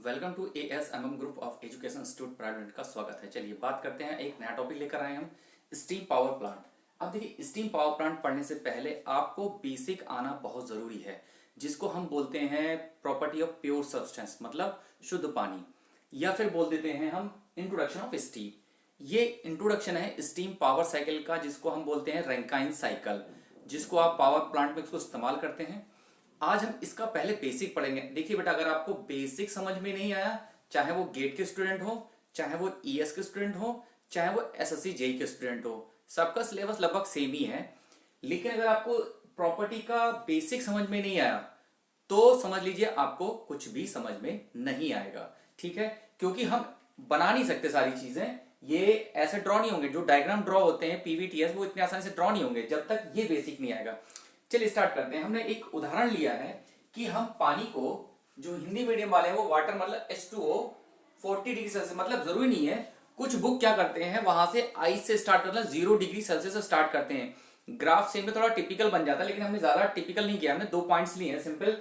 Welcome to ASMM group of education institute private का स्वागत है। चलिए बात करते हैं, एक नया टॉपिक लेकर आए हम, स्टीम पावर प्लांट। अब देखिए, स्टीम पावर प्लांट पढ़ने से पहले आपको बेसिक आना बहुत जरूरी है, जिसको हम बोलते हैं प्रॉपर्टी ऑफ प्योर सब्सटेंस, मतलब शुद्ध पानी, या फिर बोल देते हैं हम इंट्रोडक्शन ऑफ स्टीम। ये इंट्रोडक्शन है स्टीम पावर साइकिल का, जिसको हम बोलते हैं रैंकाइन साइकिल, जिसको आप पावर प्लांट में इसको इस्तेमाल करते हैं। आज हम इसका पहले बेसिक पढ़ेंगे। देखिए बेटा, अगर आपको बेसिक समझ में नहीं आया, चाहे वो गेट के स्टूडेंट हो, चाहे वो ईएस के स्टूडेंट हो, चाहे वो एसएससी जेई के स्टूडेंट हो, सबका सिलेबस लगभग सेम ही है। लेकिन अगर आपको प्रॉपर्टी का बेसिक समझ में नहीं आया तो समझ लीजिए आपको कुछ भी समझ में नहीं आएगा। ठीक है, क्योंकि हम बना नहीं सकते सारी चीजें, ये ऐसे ड्रॉ नहीं होंगे। जो डायग्राम ड्रॉ होते हैं पीवीटीएस, वो इतने आसानी से ड्रॉ नहीं होंगे जब तक ये बेसिक नहीं आएगा। चलिए स्टार्ट करते हैं। हमने एक उदाहरण लिया है कि हम पानी को, जो हिंदी मीडियम वाले हैं वो वाटर मतलब H2O 40 डिग्री सेल्सियस, मतलब जरूरी नहीं है, कुछ बुक क्या करते हैं वहां से आइस से स्टार्ट करते हैं, 0 डिग्री सेल्सियस से स्टार्ट करते हैं। ग्राफ से में थोड़ा टिपिकल बन जाता है, लेकिन हमने ज्यादा टिपिकल नहीं किया, हमने 2 पॉइंट्स लिए हैं सिंपल,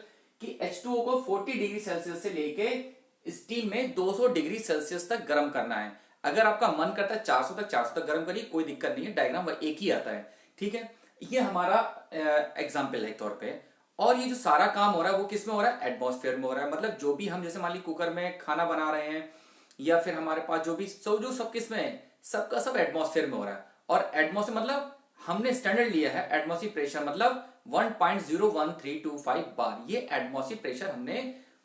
कि H2O को 40 डिग्री सेल्सियस से लेके स्टीम में 200 डिग्री सेल्सियस तक गर्म करना है। अगर आपका मन करता है 400 तक गर्म करिए, कोई दिक्कत नहीं है, डायग्राम एक ही आता है। ठीक है, ये हमारा एग्जाम्पल है तौर पे। और ये जो सारा काम हो रहा है वो किस में हो रहा है? एटमॉस्फेयर में हो रहा है। मतलब जो भी हम, जैसे मान ली कुकर में खाना बना रहे हैं, या फिर हमारे पास जो भी जो सब किस में है, सबका सब एटमॉस्फेयर में हो रहा है। और एटमॉस्फेयर मतलब हमने स्टैंडर्ड लिया है एटमॉस्फेयर प्रेशर, मतलब 1.01325 बार। ये एटमॉस्फेयर प्रेशर हमने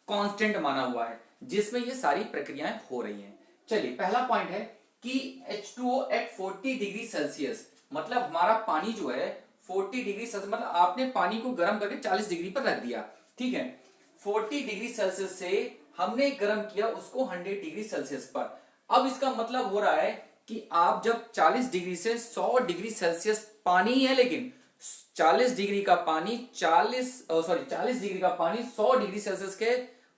कांस्टेंट माना हुआ है, जिसमें ये सारी प्रक्रियाएं हो रही हैं। चलिए पहला पॉइंट है कि H2O एट 40 डिग्री सेल्सियस, मतलब हमारा पानी जो है 40 डिग्री सेल्सियस, मतलब आपने पानी को गर्म करके 40 डिग्री पर रख दिया। ठीक है, 40 डिग्री सेल्सियस से हमने गर्म किया उसको 100 डिग्री सेल्सियस पर। अब इसका मतलब हो रहा है कि आप जब 40 डिग्री से 100 डिग्री सेल्सियस पानी है, लेकिन 40 डिग्री का पानी 40 डिग्री का पानी 100 डिग्री सेल्सियस के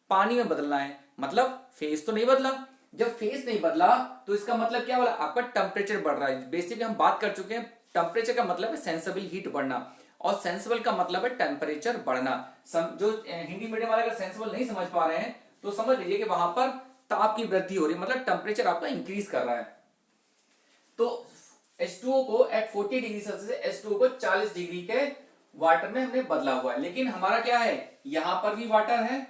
पानी में बदलना है। मतलब फेज तो नहीं बदला। जब फेज नहीं बदला तो इसका मतलब क्या बोला? आपका टेम्परेचर बढ़ रहा है। बेसिकली हम बात कर चुके हैं, टेम्परेचर का मतलब है सेंसिबल हीट बढ़ना, और सेंसिबल का मतलब है टेम्परेचर बढ़ना। जो हिंदी मीडियम वाले अगर सेंसिबल नहीं समझ पा रहे हैं तो समझ लीजिए कि वहां पर ताप की वृद्धि हो रही है, मतलब टेम्परेचर आपका इंक्रीज कर रहा है। तो H2O को एट 40 डिग्री सेल्सियस H2O को 40 डिग्री के वाटर में हमने बदला हुआ है। लेकिन हमारा क्या है, यहां पर भी वाटर है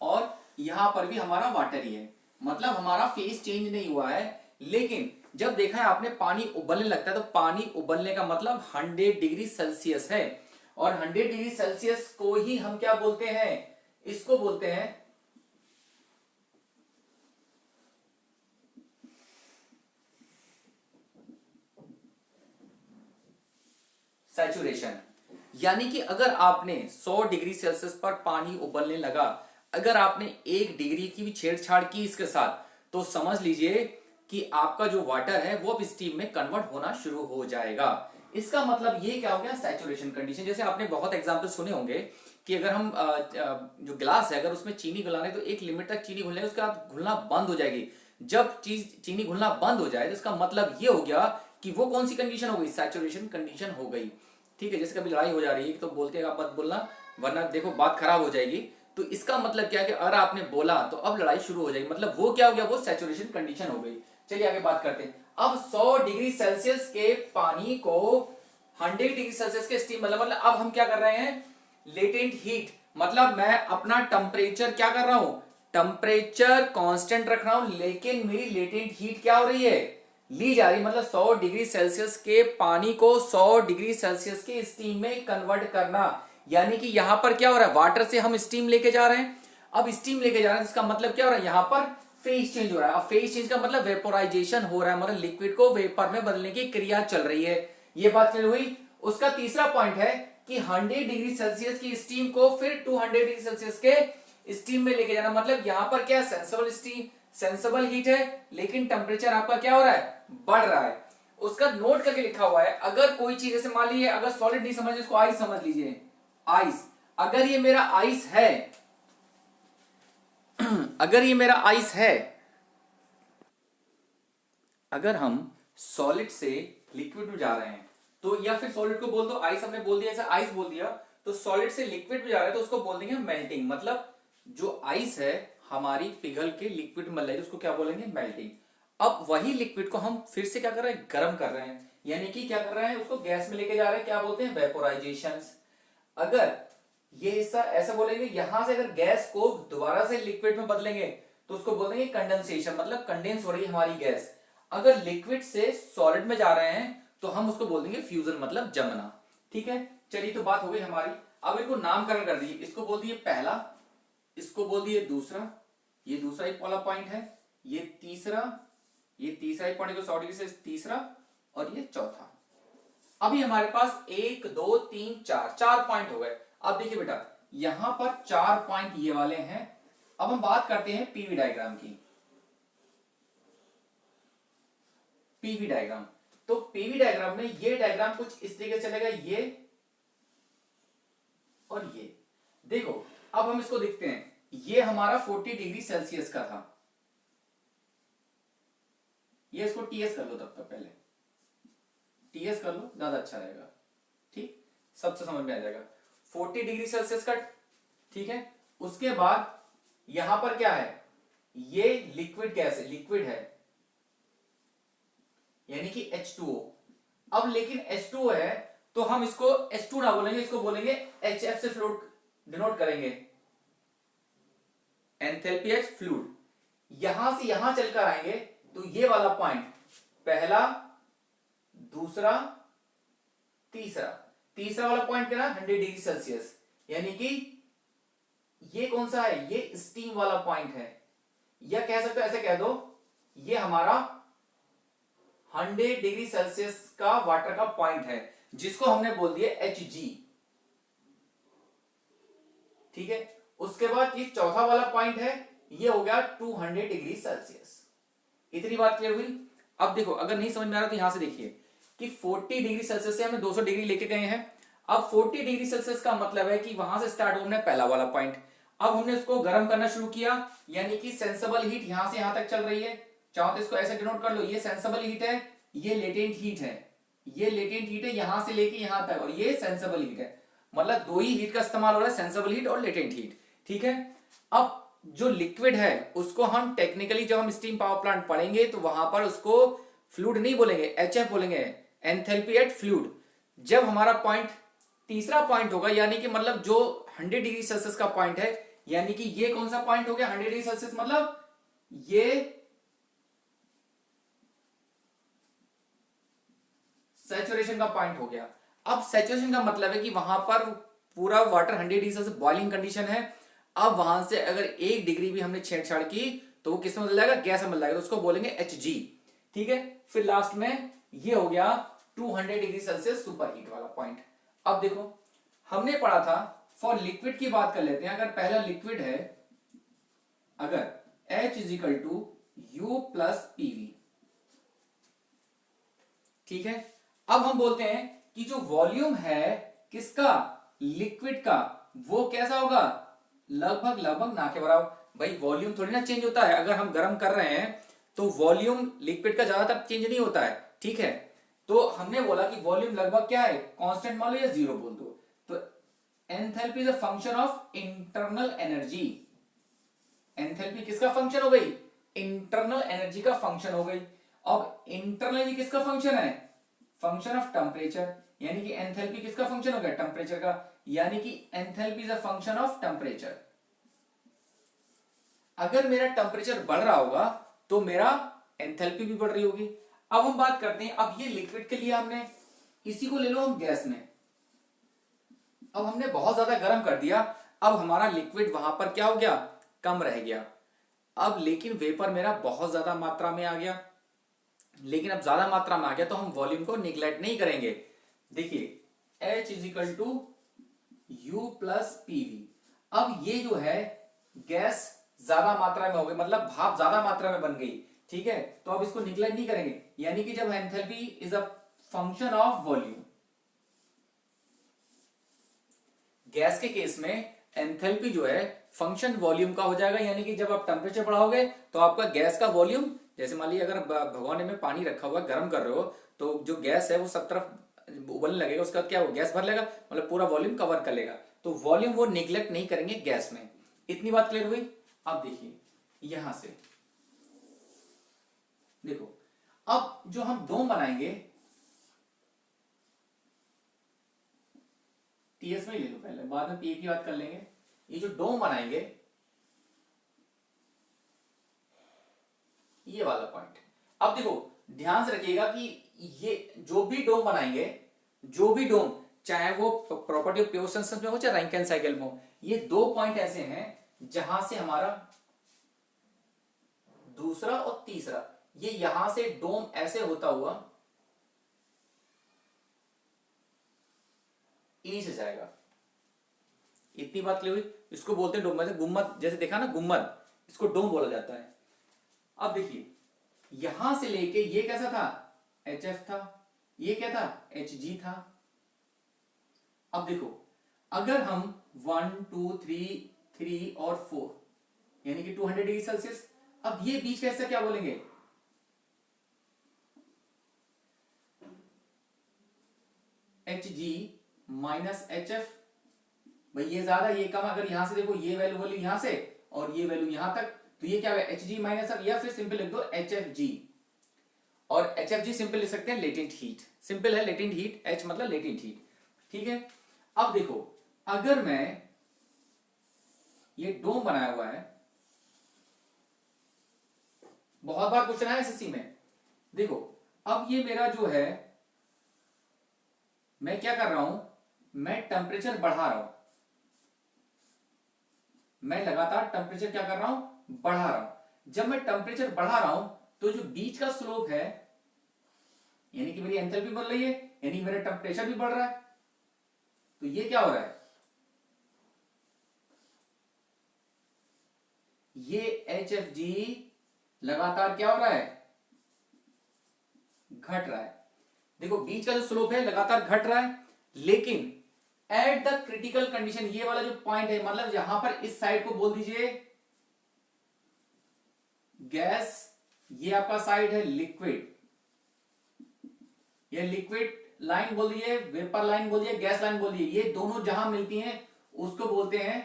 और यहां पर भी हमारा वाटर ही है, मतलब हमारा फेस चेंज नहीं हुआ है। लेकिन जब देखा है आपने, पानी उबलने लगता है, तो पानी उबलने का मतलब 100 डिग्री सेल्सियस है। और 100 डिग्री सेल्सियस को ही हम क्या बोलते हैं? इसको बोलते हैं सैचुरेशन। यानी कि अगर आपने 100 डिग्री सेल्सियस पर पानी उबलने लगा, अगर आपने 1 डिग्री की भी छेड़छाड़ की इसके साथ, तो समझ लीजिए कि आपका जो वाटर है वो अब स्टीम में कन्वर्ट होना शुरू हो जाएगा। इसका मतलब ये क्या हो गया? Saturation condition. जैसे आपने बहुत एग्जांपल सुने होंगे कि अगर हम जो गिलास है, अगर उसमें चीनी घुलाने, तो एक लिमिट तक चीनी घुलने, उसके बाद घुलना बंद हो जाएगी। जब चीनी घुलना बंद हो जाए तो इसका मतलब ये हो गया कि वो कौन सी कंडीशन हो गई? सैचुरेशन कंडीशन हो गई। ठीक है, जैसे कभी लड़ाई हो जा रही है तो बोलते हैं आप मत बोलना वरना देखो बात खराब हो जाएगी। तो इसका मतलब क्या है कि अगर आपने बोला तो अब लड़ाई शुरू हो जाएगी, मतलब वो क्या हो गया? वो सैचुरेशन कंडीशन हो गई। चलिए आगे बात करते हैं। अब 100 डिग्री सेल्सियस के पानी को 100 डिग्री सेल्सियस के स्टीम, मतलब अब हम क्या कर रहे हैं? लेटेंट हीट, मतलब मैं अपना टेम्परेचर क्या कर रहा हूं? टेम्परेचर कांस्टेंट रख रहा हूं, लेकिन मेरी लेटेंट हीट क्या हो रही है? ली जा रही। मतलब 100 डिग्री सेल्सियस के पानी को 100 डिग्री सेल्सियस के स्टीम में कन्वर्ट करना। यानी कि यहां पर क्या हो रहा है? वाटर से हम स्टीम लेके जा रहे हैं। अब स्टीम लेके जा रहे हैं, इसका मतलब क्या हो रहा है? यहां पर फेज चेंज हो रहा है। अब फेज चेंज का मतलब वेपोराइजेशन हो रहा है, मतलब लिक्विड को वेपर में बदलने की क्रिया चल रही है। ये बात क्लियर हुई। उसका तीसरा पॉइंट है कि 100 डिग्री सेल्सियस की स्टीम को फिर 200 डिग्री सेल्सियस के स्टीम में लेके जाना। मतलब यहां पर क्या? सेंसिबल स्टीम, सेंसिबल हीट है, लेकिन टेम्परेचर आपका क्या हो रहा है? बढ़ रहा है। उसका नोट करके लिखा हुआ है। अगर कोई चीज, जैसे मान लीजिए, अगर सॉलिड नहीं समझ, इसको आइस समझ लीजिए। आइस, अगर ये मेरा आइस है अगर ये मेरा आइस है, अगर हम सॉलिड से लिक्विड में जा रहे हैं तो, या फिर सॉलिड को बोल दो आइस, हमने बोल दिया, ऐसा आइस बोल दिया, तो सॉलिड से लिक्विड में जा रहे हैं तो उसको बोल देंगे मेल्टिंग। मतलब जो आइस है हमारी पिघल के लिक्विड में लगी, उसको क्या बोलेंगे, मेल्टिंग। अब वही लिक्विड को हम फिर से क्या कर रहे हैं, गर्म कर रहे हैं, यानी कि क्या कर रहे हैं, उसको गैस में लेके जा रहे हैं, क्या बोलते हैं, वेपोराइजेशन। अगर ये हिस्सा ऐसा बोलेंगे, यहां से अगर गैस को दोबारा से लिक्विड में बदलेंगे तो उसको बोलेंगे कंडेंसेशन, मतलब कंडेंस हो रही है हमारी गैस। अगर लिक्विड से सॉलिड में जा रहे हैं तो हम उसको बोल देंगे फ्यूजन, मतलब जमना। ठीक है, चलिए तो बात हो गई हमारी। अब इनको नामकरण कर दिए, इसको बोल दिए पहला, इसको बोल दिए दूसरा, ये दूसरा एक वाला पॉइंट है, ये तीसरा एक पॉइंट को 100 डिग्री से तीसरा, और ये चौथा। अभी हमारे पास 1 2 3 4 पॉइंट हो गए। अब देखिए बेटा, यहां पर 4 पॉइंट ये वाले हैं। अब हम बात करते हैं पीवी डायग्राम की। पीवी डायग्राम, तो पीवी डायग्राम में ये डायग्राम कुछ इस तरीके से चलेगा, ये और ये। देखो अब हम इसको देखते हैं, ये हमारा 40 डिग्री सेल्सियस का था, ये इसको टीएस कर लो, तब तक पहले टीएस कर लो, ज्यादा अच्छा रहेगा। ठीक, सबसे समझ में आ जाएगा। 40 डिग्री सेल्सियस का, ठीक है। उसके बाद यहां पर क्या है, ये लिक्विड गैस है, लिक्विड है, यानी कि H2O। अब लेकिन H2O है तो हम इसको H2 ना बोलेंगे, इसको बोलेंगे HF से फ्लूइड डिनोट करेंगे, एंथैल्पी ऑफ फ्लूइड। यहां से यहां चलकर आएंगे तो ये वाला पॉइंट, पहला दूसरा तीसरा, तीसरा वाला पॉइंट क्या है, 100 डिग्री सेल्सियस, यानी कि ये कौन सा है, ये स्टीम वाला पॉइंट है, या कह सकते हो ऐसे कह दो, ये हमारा 100 डिग्री सेल्सियस का वाटर का पॉइंट है, जिसको हमने बोल दिया Hg। ठीक है, उसके बाद ये चौथा वाला पॉइंट है, ये हो गया 200 डिग्री सेल्सियस। इतनी बात क्लियर हुई। अब देखो, अगर नहीं समझ में आ रहा तो यहां से देखिए कि 40 डिग्री सेल्सियस से हमने 200 डिग्री लेके गए हैं। अब 40 डिग्री सेल्सियस का मतलब है कि वहां से स्टार्ट होना है पहला वाला पॉइंट। अब हमने इसको गर्म करना शुरू किया, यानी कि सेंसिबल हीट यहां से यहां तक चल रही है। चाहो तो इसको ऐसे डिनोट कर लो, ये सेंसिबल हीट है, ये लेटेंट हीट है, ये लेटेंट हीट है यहां से लेके यहां तक, और ये सेंसिबल हीट है। मतलब दो ही हीट का इस्तेमाल हो रहा है, सेंसिबल हीट और लेटेंट हीट। ठीक है, अब जो लिक्विड है उसको हम टेक्निकली जब हम स्टीम पावर प्लांट पढ़ेंगे तो वहां पर उसको फ्लूइड नहीं बोलेंगे, HF बोलेंगे, एंथैल्पी एट फ्लूइड। जब हमारा पॉइंट तीसरा पॉइंट होगा, यानी कि मतलब जो 100 डिग्री सेल्सियस का पॉइंट है, यानी कि ये कौन सा पॉइंट हो गया, 100 डिग्री सेल्सियस, मतलब ये सैचुरेशन का पॉइंट हो गया। अब सैचुरेशन का मतलब है कि वहां पर पूरा water 100 degree Celsius boiling condition है। अब वहां से अगर 1 डिग्री भी हमने छेड़छाड़ की तो वो किस में बदल जाएगा, गैस में बदल जाएगा, तो उसको बोलेंगे Hg। ठीक है, फिर लास्ट में ये हो गया 200 डिग्री सेल्सियस सुपर हीट वाला पॉइंट। अब देखो हमने पढ़ा था, फॉर लिक्विड की बात कर लेते हैं। अगर पहला लिक्विड है, अगर H = U + PV, ठीक है। अब हम बोलते हैं कि जो वॉल्यूम है किसका, लिक्विड का, वो कैसा होगा, लगभग लगभग ना के बराबर। भाई वॉल्यूम थोड़ी ना चेंज होता है, अगर हम गर्म कर रहे हैं तो वॉल्यूम लिक्विड का ज्यादातर चेंज नहीं होता है। ठीक है, तो हमने बोला कि वॉल्यूम लगभग क्या है, कांस्टेंट मान लो या 0 बोल दो। तो enthalpy is a function of internal energy. Enthalpy किसका फंक्शन हो गई, इंटरनल एनर्जी का फंक्शन हो गई। अब इंटरनल एनर्जी किसका फंक्शन है, फंक्शन ऑफ टेम्परेचर, यानी कि एंथैल्पी किसका फंक्शन हो गया, टेम्परेचर का, यानी कि enthalpy is a function of temperature. अगर मेरा टेम्परेचर बढ़ रहा होगा तो मेरा एंथैल्पी भी बढ़ रही होगी। अब हम बात करते हैं, अब ये लिक्विड के लिए हमने, इसी को ले लो हम गैस में। अब हमने बहुत ज्यादा गर्म कर दिया, अब हमारा लिक्विड वहां पर क्या हो गया, कम रह गया। अब लेकिन वेपर मेरा बहुत ज्यादा मात्रा में आ गया, लेकिन अब ज्यादा मात्रा में आ गया तो हम वॉल्यूम को निगलेक्ट नहीं करेंगे। देखिए H = U + PV। अब ये जो है गैस ज्यादा मात्रा में हो गई, मतलब भाप ज्यादा मात्रा में बन गई। ठीक है, तो अब इसको निगलेक्ट नहीं करेंगे, यानी कि जब enthalpy is a function of volume, gas के केस में एंथैल्पी जो है फंक्शन वॉल्यूम का हो जाएगा, यानी कि जब आप टेम्परेचर बढ़ाओगे तो आपका गैस का वॉल्यूम, जैसे मान लीजिए अगर भगोने में पानी रखा हुआ गर्म कर रहे हो तो जो गैस है वो सब तरफ उबलने लगेगा, उसका क्या वो गैस भर लेगा, मतलब पूरा वॉल्यूम कवर कर लेगा। तो वॉल्यूम वो निगलेक्ट नहीं करेंगे गैस में। इतनी बात क्लियर हुई। अब देखिए यहां से देखो, अब जो हम डोम बनाएंगे, टीएस में ही ले लो पहले, बाद में पीए की बात कर लेंगे। ये जो डोम बनाएंगे, ये वाला पॉइंट, अब देखो ध्यान से रखिएगा कि ये जो भी डोम बनाएंगे, जो भी डोम, चाहे वो प्रॉपर्टी ऑफ प्योर सब्सटेंस में हो चाहे रैंकिन साइकिल में हो, ये दो पॉइंट ऐसे हैं जहां से हमारा दूसरा और तीसरा, ये यहां से डोम ऐसे होता हुआ ई से जाएगा। इतनी बात क्लियर हुई। इसको बोलते हैं डोम, मतलब गुम्मद, जैसे देखा ना गुम्मद, इसको डोम बोला जाता है। अब देखिए यहां से लेके ये कैसा था, एच एफ था, ये क्या था, एच जी था। अब देखो अगर हम 1 2 3 3 और 4 यानी कि 200 डिग्री सेल्सियस, अब ये बीच का हिस्सा क्या बोलेंगे, H G minus H F. भाई ये ज्यादा ये कम, अगर यहां से देखो ये वैल्यू बोली यहां से और ये वैल्यू यहां तक, तो ये क्या है, एच जी माइनस एफ, या फिर सिंपल लिख दो एच एफ जी। और एच एफ जी सिंपल लिख सकते हैं लेटेंट हीट, सिंपल है लेटेंट हीट, एच मतलब लेटेंट हीट, ठीक है। अब देखो अगर मैं ये डोम बनाया हुआ है, बहुत बार क्वेश्चन आया एसएससी में, देखो अब ये मेरा जो है, मैं क्या कर रहा हूं, मैं टेम्परेचर बढ़ा रहा हूं, मैं लगातार टेम्परेचर क्या कर रहा हूं, बढ़ा रहा हूं। जब मैं टेम्परेचर बढ़ा रहा हूं तो जो बीच का स्लोप है, यानी कि मेरी एंथैल्पी बढ़ रही है, यानी मेरा टेम्परेचर भी बढ़ रहा है, तो ये क्या हो रहा है, ये एच एफ जी लगातार क्या हो रहा है, घट रहा है। देखो बीच का जो स्लोप है लगातार घट रहा है, लेकिन एट द क्रिटिकल कंडीशन, ये वाला जो पॉइंट है, मतलब यहां पर इस साइड को बोल दीजिए गैस, ये आपका साइड है लिक्विड, ये लिक्विड लाइन बोल दीजिए, वेपर लाइन बोल दीजिए, गैस लाइन बोल दीजिए, ये दोनों जहां मिलती हैं उसको बोलते हैं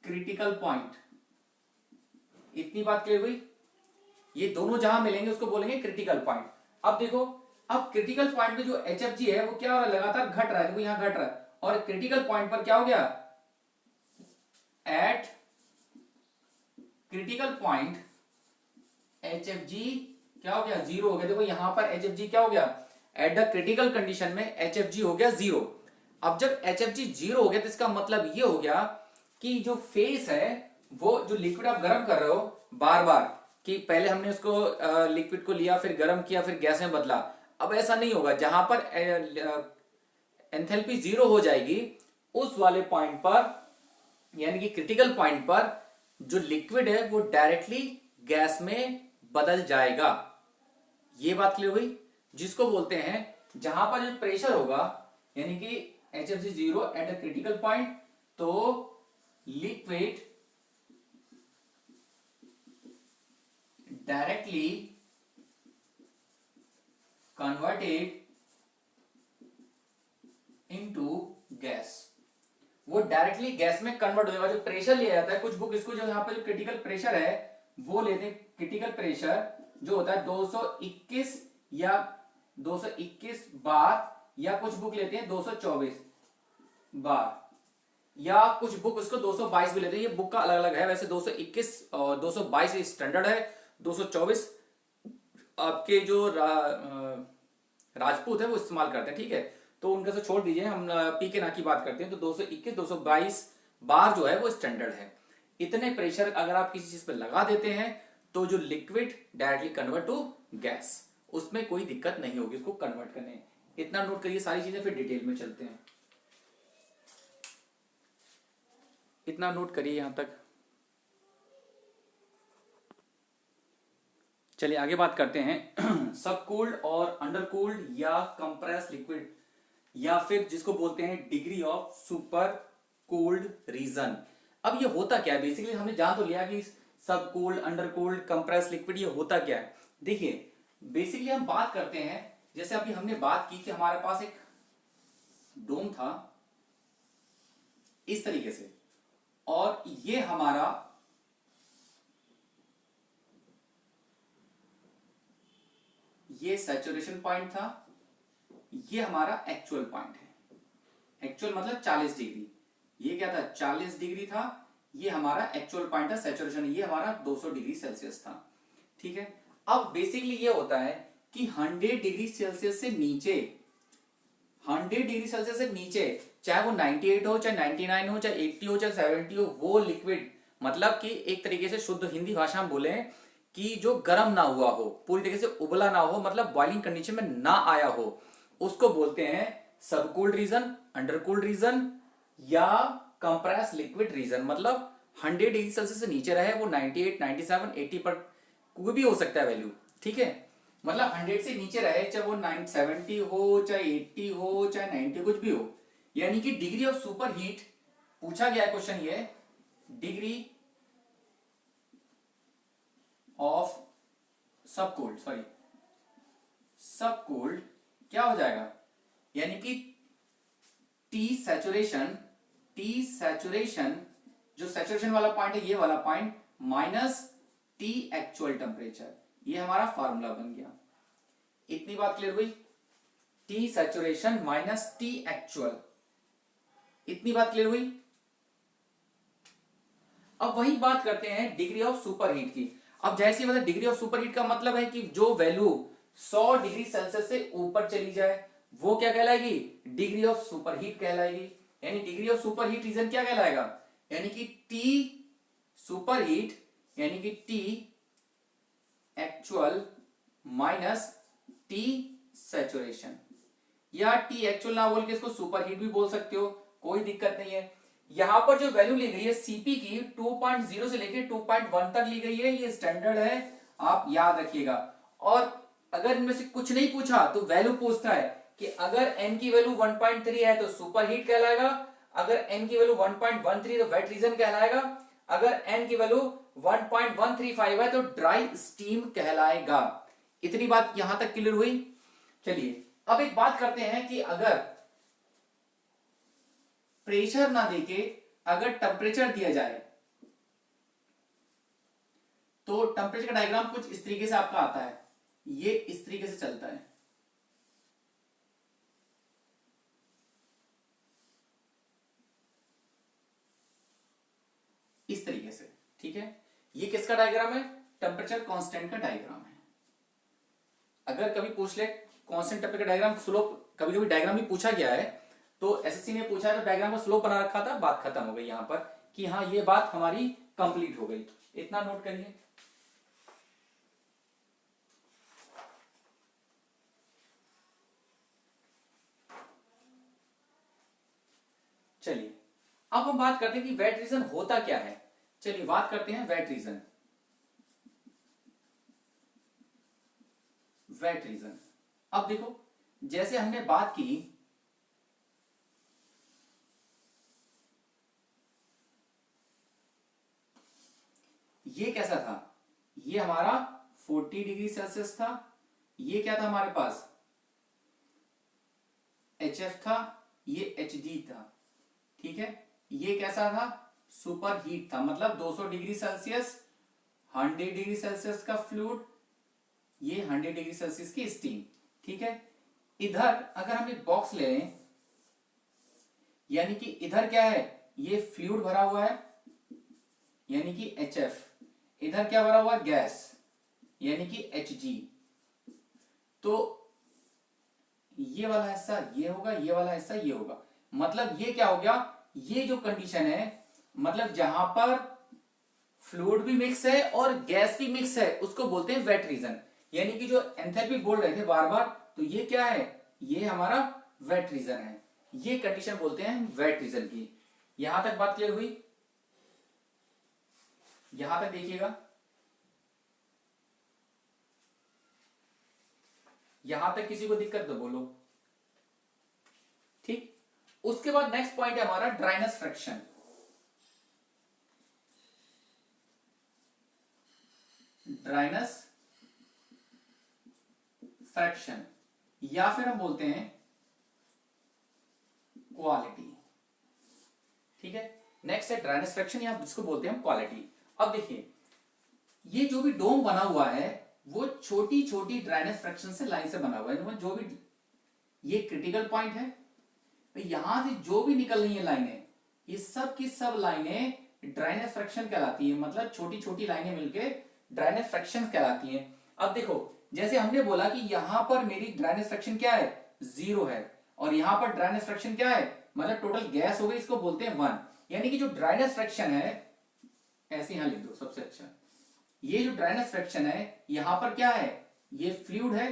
क्रिटिकल पॉइंट। इतनी बात क्लियर हुई। ये दोनों जहां मिलेंगे उसको बोलेंगे क्रिटिकल पॉइंट। अब देखो, अब क्रिटिकल पॉइंट में जो एच एफ जी है वो क्या हो रहा है, लगातार घट रहा है, देखो यहां घट रहा है, और क्रिटिकल पॉइंट पर क्या हो गया, eight critical point H F जी क्या हो गया, जीरो हो गया। देखो यहां पर एच एफ जी क्या हो गया, एट द क्रिटिकल कंडीशन में एच एफ जी हो गया जीरो। अब जब एच एफ जी जीरो हो गया तो इसका मतलब ये हो गया कि जो फेस है, वो जो लिक्विड आप गर्म कर रहे हो बार बार, कि पहले हमने उसको लिक्विड को लिया फिर गर्म किया फिर गैस में बदला, अब ऐसा नहीं होगा। जहां पर एंथैल्पी जीरो हो जाएगी उस वाले पॉइंट पर, यानी कि क्रिटिकल पॉइंट पर, जो लिक्विड है वो डायरेक्टली गैस में बदल जाएगा। ये बात क्लियर हुई। जिसको बोलते हैं, जहां पर जो प्रेशर होगा, यानी कि H F G zero at a critical point, तो liquid directly converted into gas, वो डायरेक्टली गैस में कन्वर्ट हो जाएगा। जो प्रेशर लिया जाता है, कुछ बुक इसको जो यहाँ पे जो क्रिटिकल प्रेशर है वो लेते हैं, क्रिटिकल प्रेशर जो होता है 221 या 221 बार, या कुछ बुक लेते हैं 224 बार, या कुछ बुक उसको 222 भी लेते हैं। ये बुक का अलग अलग है, वैसे 221 और 222 स्टैंडर्ड है, 224 आपके जो राजपूत है वो इस्तेमाल करते हैं, ठीक है। तो उनका से छोड़ दीजिए, हम पी के ना की बात करते हैं। तो 221 222 बार जो है वो स्टैंडर्ड है। इतने प्रेशर अगर आप किसी चीज पे लगा देते हैं तो जो liquid directly convert to gas, उसमें कोई दिक्कत नहीं होगी उसको कन्वर्ट करने। इतना नोट करिए सारी चीजें, फिर डिटेल में चलते हैं। इतना नोट करिए यहां तक। चलिए आगे बात करते हैं सब कूल्ड और अंडर कूल्ड या कंप्रेस लिक्विड, या फिर जिसको बोलते हैं degree of supercooled region. अब ये होता क्या है, बेसिकली हमने जान तो लिया कि सब cooled, under cooled, compress liquid, ये होता क्या है। देखिए बेसिकली हम बात करते हैं, जैसे अभी हमने बात की कि हमारे पास एक डोम था, इस तरीके से, और ये हमारा ये सैचुरेशन पॉइंट था, ये हमारा एक्चुअल पॉइंट है। एक्चुअल मतलब 40 डिग्री, ये क्या था 40 डिग्री था, ये हमारा एक्चुअल पॉइंट था सैचुरेशन, ये हमारा 200 डिग्री सेल्सियस था। ठीक है, अब बेसिकली ये होता है कि 100 डिग्री सेल्सियस से नीचे, 100 डिग्री सेल्सियस से नीचे, चाहे वो 98 हो, चाहे 99 हो, चाहे 80 हो, चाहे 70 हो, वो लिक्विड, मतलब कि एक तरीके से शुद्ध हिंदी भाषा में बोले कि जो गर्म ना हुआ हो, पूरी तरीके से उबला ना हो, मतलब बॉइलिंग कंडीशन में ना आया हो, उसको बोलते हैं सबकूल्ड रीजन, अंडरकूल्ड रीजन या कंप्रेस लिक्विड रीजन। मतलब 100 डिग्री सेल्सियस से नीचे रहे, वो 98, 97, 80 पर कोई भी हो सकता है वैल्यू। ठीक है, मतलब 100 से नीचे रहे, चाहे वो 70 हो, चाहे 80 हो, चाहे 90, कुछ भी हो, यानी कि डिग्री ऑफ सुपर हीट पूछा गया क्वेश्चन ये, डिग्री ऑफ सबकूल्ड, सॉरी सबकूल्ड क्या हो जाएगा, यानी कि टी सैचुरेशन, जो सैचुरेशन वाला पॉइंट है ये वाला point, minus T actual temperature, ये हमारा फॉर्मूला बन गया। इतनी बात क्लियर हुई, T saturation minus T actual, इतनी बात क्लियर हुई। अब वही बात करते हैं डिग्री ऑफ सुपर हीट की। अब जैसे मतलब डिग्री ऑफ सुपर हीट का मतलब है कि जो वैल्यू 100 डिग्री सेल्सियस से ऊपर चली जाए वो क्या कहलाएगी, डिग्री ऑफ सुपर हीट कहलाएगी। यानी degree of super heat region क्या कहलाएगा, यानी कि टी सुपर हीट, यानी कि T actual minus T saturation, या टी एक्चुअल ना बोल के इसको सुपर हीट भी बोल सकते हो, कोई दिक्कत नहीं है। यहां पर जो वैल्यू ली गई है सीपी की 2.0 से लेकर 2.1 तक ली गई है, ये स्टैंडर्ड है, आप याद रखिएगा। और अगर इनमें से कुछ नहीं पूछा तो वैल्यू पूछता है कि अगर n की वैल्यू 1.3 है तो सुपर हीट कहलाएगा, अगर n की वैल्यू 1.13 तो वेट रीजन कहलाएगा, अगर n की वैल्यू 1.135 है तो ड्राई स्टीम कहलाएगा। इतनी बात यहां तक क्लियर हुई। चलिए अब एक बात करते हैं कि अगर प्रेशर ना देके अगर टेम्परेचर दिया जाए तो टेम्परेचर का डायग्राम कुछ इस तरीके से आपका आता है, ये इस तरीके से चलता है। इस तरीके से, ठीक है, ये किसका डायग्राम है, टेम्परेचर कांस्टेंट का डायग्राम है। अगर कभी पूछ ले कांस्टेंट टेम्परेचर डायग्राम स्लोप, कभी कभी डायग्राम भी पूछा गया है, तो एसएससी ने पूछा है तो डायग्राम का स्लोप बना रखा था, बात खत्म हो गई यहां पर कि हाँ ये बात हमारी कंप्लीट हो गई। इतना नोट करिए। चलिए अब हम बात करते हैं कि वेट रीजन होता क्या है। चलिए बात करते हैं वेट रीजन। वेट रीजन, अब देखो जैसे हमने बात की ये कैसा था, ये हमारा 40 डिग्री सेल्सियस था, ये क्या था हमारे पास HF था, ये HD था। ठीक है, ये कैसा था सुपर हीट था, मतलब 200 डिग्री सेल्सियस, 100 डिग्री सेल्सियस का फ्लूइड, ये 100 डिग्री सेल्सियस की स्टीम। ठीक है, इधर अगर हम एक बॉक्स ले लें, यानी कि इधर क्या है, ये फ्लूइड भरा हुआ है यानी कि HF, इधर क्या भरा हुआ है गैस यानी कि HG। तो ये वाला हिस्सा ये होगा, ये वाला हिस्सा ये होगा, मतलब ये क्या हो गया, ये जो कंडीशन है, मतलब जहां पर फ्लूइड भी मिक्स है और गैस भी मिक्स है उसको बोलते हैं वेट रीजन। यानी कि जो एंथैल्पी बोल रहे थे बार बार, तो ये क्या है, ये हमारा वेट रीजन है, ये कंडीशन बोलते हैं वेट रीजन की। यहां तक बात क्लियर हुई, यहां तक देखिएगा, यहां तक किसी को दिक्कत तो बोलो। ठीक, उसके बाद नेक्स्ट पॉइंट है हमारा ड्राइनेस फ्रैक्शन। ड्राइनेस फ्रैक्शन या फिर हम बोलते हैं क्वालिटी। ठीक है। नेक्स्ट है ड्राइनेस फ्रैक्शन या जिसको बोलते हैं हम क्वालिटी। अब देखिए ये जो भी डोम बना हुआ है वो छोटी छोटी ड्राइनेस फ्रैक्शन से लाइन से बना हुआ है। जो भी ये क्रिटिकल पॉइंट है, तो यहां से जो भी निकल रही है लाइनें, ये सब की सब लाइनें ड्राइनेस फ्रैक्शन कहलाती है। मतलब छोटी छोटी लाइनें मिलके ड्राइनेस फ्रैक्शन कहलाती हैं। अब देखो जैसे हमने बोला कि यहां पर मेरी ड्राइनेस फ्रैक्शन क्या है, 0 है, और यहां पर ड्राइनेस फ्रैक्शन क्या है, मतलब टोटल गैस हो गई, इसको बोलते हैं 1। यानी कि जो ड्राइनेस फ्रैक्शन है, ऐसे यहां लिख दो सबसे अच्छा, ये जो ड्राइनेस फ्रैक्शन है यहां पर क्या है, ये फ्लूइड है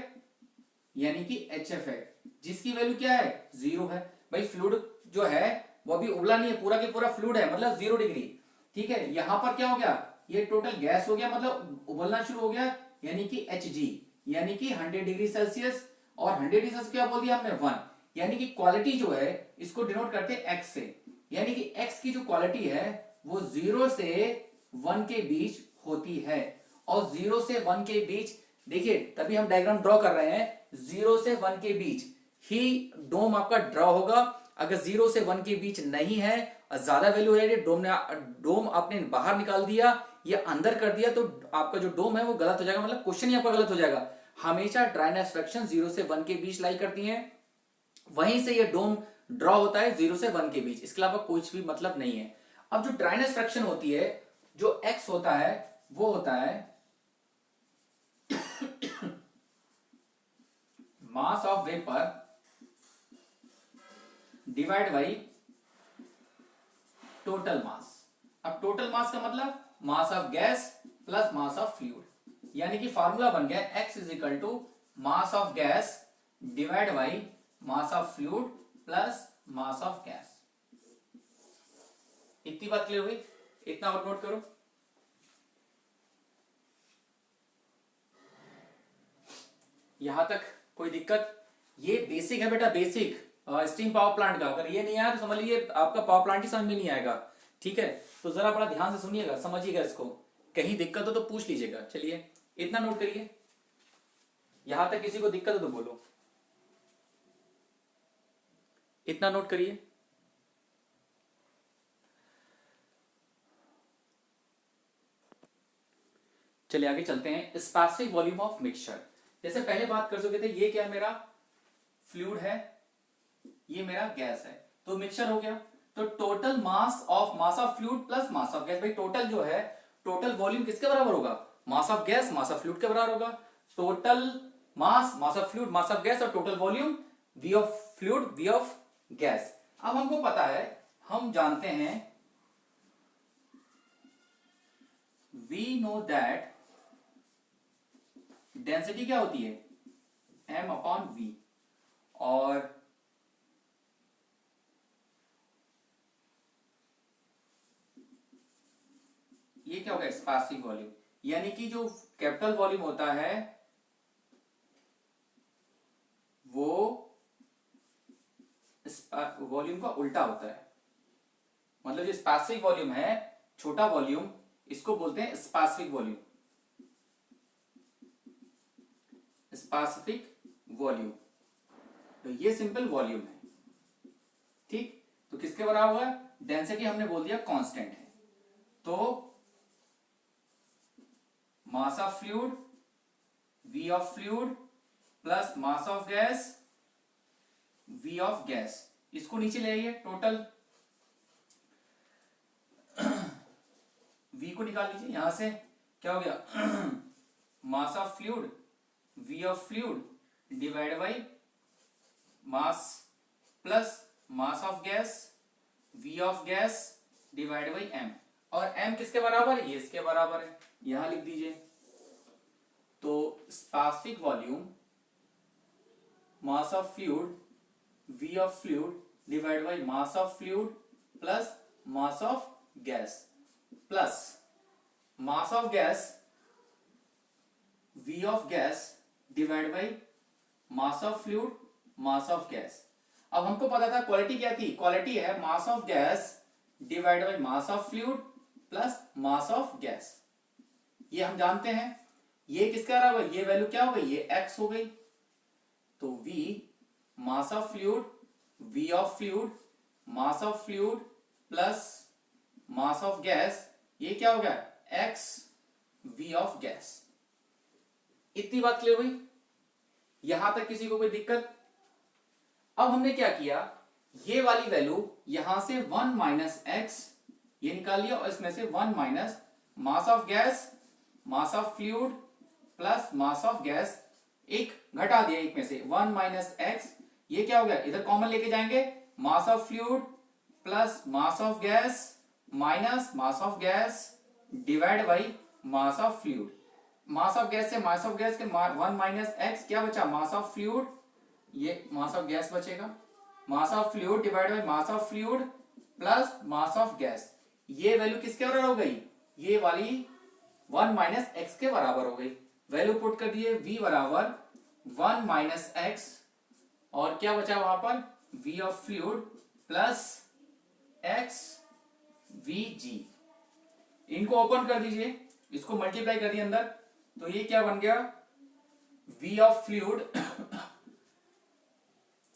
यानी कि HF है, जिसकी वैल्यू क्या है, 0 है। भाई फ्लूइड जो है वो अभी उबला नहीं है, पूरा की पूरा फ्लूइड है, मतलब 0 डिग्री। ठीक है, यहां पर क्या हो गया, ये टोटल गैस हो गया, मतलब उबलना शुरू हो गया, यानी कि Hg, यानी कि 100 डिग्री सेल्सियस। और 100 डिग्री सेल्सियस क्या बोल दिया हमने, 1। यानी कि क्वालिटी जो है इसको डिनोट करते हैं x से, यानी कि x की जो क्वालिटी है वो 0 से 1 के बीच होती है। और 0 से 1 के बीच, देखिए तभी हम डायग्राम ड्रॉ कर रहे हैं, 0 से 1 के बीच ही डोम आपका ड्रॉ होगा। अगर 0 से 1 के बीच नहीं है और ज्यादा वैल्यू हो जाएगी, डोम आपने बाहर निकाल दिया या अंदर कर दिया, तो आपका जो डोम है वो गलत हो जाएगा, मतलब क्वेश्चन ही आपका गलत हो जाएगा। हमेशा ड्राइनेस फ्रैक्शन 0 से 1 के बीच लाई करती है, वहीं से ये डोम ड्रॉ होता है 0 से 1 के बीच, इसके अलावा कुछ भी मतलब नहीं है। अब जो ड्राइनेस फ्रैक्शन होती है, जो x होता है वो होता है mass of vapour divide by total mass. अब टोटल मास का मतलब mass of gas plus mass of fluid, यानी कि फार्मूला बन गया x is equal to mass of gas divide by mass of fluid plus mass of gas. इतनी बात clear हुई, इतना और नोट करो। यहां तक कोई दिक्कत? ये बेसिक है बेटा, बेसिक स्टीम पावर प्लांट का। अगर ये नहीं आया तो समझ लीजिए आपका पावर प्लांट ही समझ में नहीं आएगा। ठीक है, तो जरा बड़ा ध्यान से सुनिएगा, समझिएगा इसको, कहीं दिक्कत हो तो पूछ लीजिएगा। चलिए इतना नोट करिए, यहां तक किसी को दिक्कत हो तो बोलो, इतना नोट करिए। चलिए आगे चलते हैं, स्पेसिफिक वॉल्यूम ऑफ मिक्सचर। जैसे पहले बात कर चुके थे, ये क्या मेरा फ्लूइड है, ये मेरा गैस है, तो मिक्सचर हो गया। तो total mass of fluid plus mass of gas, भाई टोटल जो है, टोटल वॉल्यूम किसके बराबर होगा, mass of gas mass of fluid के बराबर होगा। Total mass of fluid mass of gas, और total volume V of fluid V of gas. अब हमको पता है, हम जानते हैं, वी नो दैट डेंसिटी क्या होती है, m/v, और ये क्या होगा, स्पेसिफिक वॉल्यूम, यानी कि जो कैपिटल वॉल्यूम होता है वो वॉल्यूम का उल्टा होता है। मतलब जो स्पेसिफिक वॉल्यूम है, छोटा वॉल्यूम, इसको बोलते हैं स्पेसिफिक वॉल्यूम, स्पेसिफिक वॉल्यूम। तो ये सिंपल वॉल्यूम है, ठीक। तो किसके बराबर है, डेंसिटी हमने बोल दिया कांस्टेंट है, तो मास of fluid V of fluid plus mass of gas V of gas, इसको नीचे ले आइए, टोटल V को निकाल लीजिए, यहां से क्या हो गया मास of fluid V of fluid divide by mass plus mass of gas V of gas divide by m, और m किसके बराबर है, ये इसके बराबर है, यहां लिख दीजिए। तो specific volume mass of fluid V of fluid divide by mass of fluid plus mass of gas, plus mass of gas V of gas divide by mass of fluid mass of gas. अब हमको पता था quality क्या थी, quality है mass of gas divide by mass of fluid plus mass of gas, ये हम जानते हैं। ये किसका बराबर, ये वैल्यू क्या हो गई, ये x हो गई। तो V mass of fluid V of fluid mass of fluid plus mass of gas, ये क्या हो गया एक्स वी ऑफ गैस। इतनी बात क्लियर हुई? यहां तक किसी को कोई दिक्कत? अब हमने क्या किया, ये वाली वैल्यू यहां से 1 माइनस एक्स ये निकाल लिया और इसमें से 1 minus mass of gas, mass of fluid plus mass of gas, एक घटा दिया एक में से 1 माइनस एक्स, ये क्या हो गया इधर कॉमन लेके जाएंगे, मास of fluid plus mass of gas minus mass of gas divide by mass of fluid. Mass of gas से मास ऑफ गैस के 1 माइनस एक्स क्या बचा, मास ऑफ फ्लूइड, ये मास ऑफ गैस बचेगा, मास of fluid divide by mass of fluid plus mass of gas. ये value किसके बराबर हो गई, ये वाली 1 माइनस एक्स के बराबर हो गई। वैल्यू पुट कर दिए v बराबर 1 माइनस एक्स और क्या बचा वहां पर v of fluid plus x we जी। इनको ओपन कर दीजिए, इसको मल्टीप्लाई कर दिए अंदर, तो ये क्या बन गया v of fluid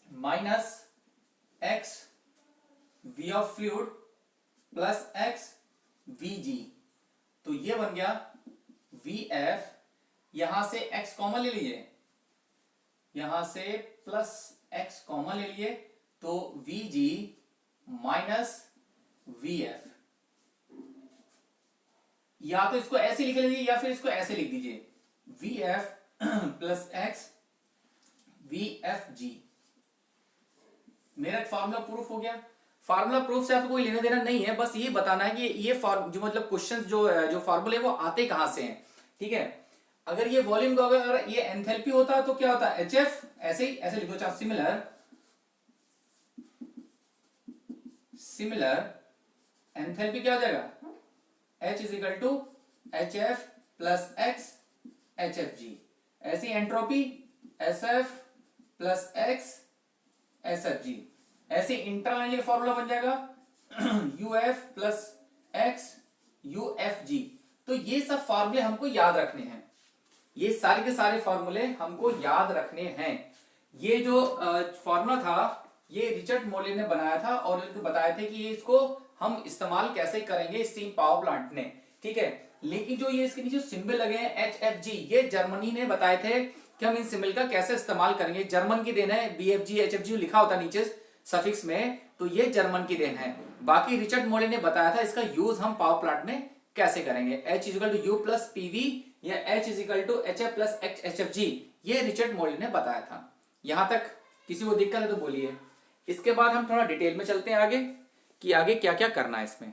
minus x v of fluid plus x we जी। तो ये बन गया वी एफ, यहां से x कॉमन ले लीजिए, यहां से प्लस x कॉमन ले लिए, तो we ji minus V F. या तो इसको ऐसे लिख लीजिए या फिर इसको ऐसे लिख दीजिए, V F plus x V F G. मेरा फार्मूला प्रूफ हो गया। फार्मूला प्रूफ से आपको कोई लेना देना नहीं है, बस ये बताना है कि ये जो मतलब क्वेश्चन जो फार्मूले वो आते कहां से हैं, ठीक है। अगर ये वॉल्यूम का अगर ये एंथैल्पी होता तो क्या होता, एच एफ, ऐसे ही ऐसे लिखो, चाहे सिमिलर एंथैल्पी क्या हो जाएगा, H is equal to H F plus X H F G. ऐसी entropy S F plus X S F G. ऐसे इंटरनल फॉर्मूला बन जाएगा U F plus X U F G. तो ये सब फॉर्मूले हमको याद रखने हैं, ये सारे के सारे फॉर्मूले हमको याद रखने हैं। ये जो फॉर्मूला था ये रिचर्ड मोले ने बनाया था और उनको बताया थे कि ये इसको हम इस्तेमाल कैसे करेंगे स्टीम पावर प्लांट ने, ठीक है। लेकिन जो ये इसके नीचे सिंबल लगे हैं एच एफ जी, ये जर्मनी ने बताए थे कि हम इन सिंबल का कैसे इस्तेमाल करेंगे। जर्मन की देन है, B F G H F G लिखा होता नीचे सफिक्स में, तो ये जर्मन की देन है। बाकी रिचर्ड मोले ने बताया था इसका यूज हम पावर प्लांट में कैसे करेंगे, H is equal to U plus PV या H is equal to H F plus H F G, ये रिचर्ड मोले ने बताया था। यहां तक किसी को दिक्कत है तो बोलिए। इसके बाद हम थोड़ा डिटेल में चलते हैं आगे कि आगे क्या क्या करना है इसमें।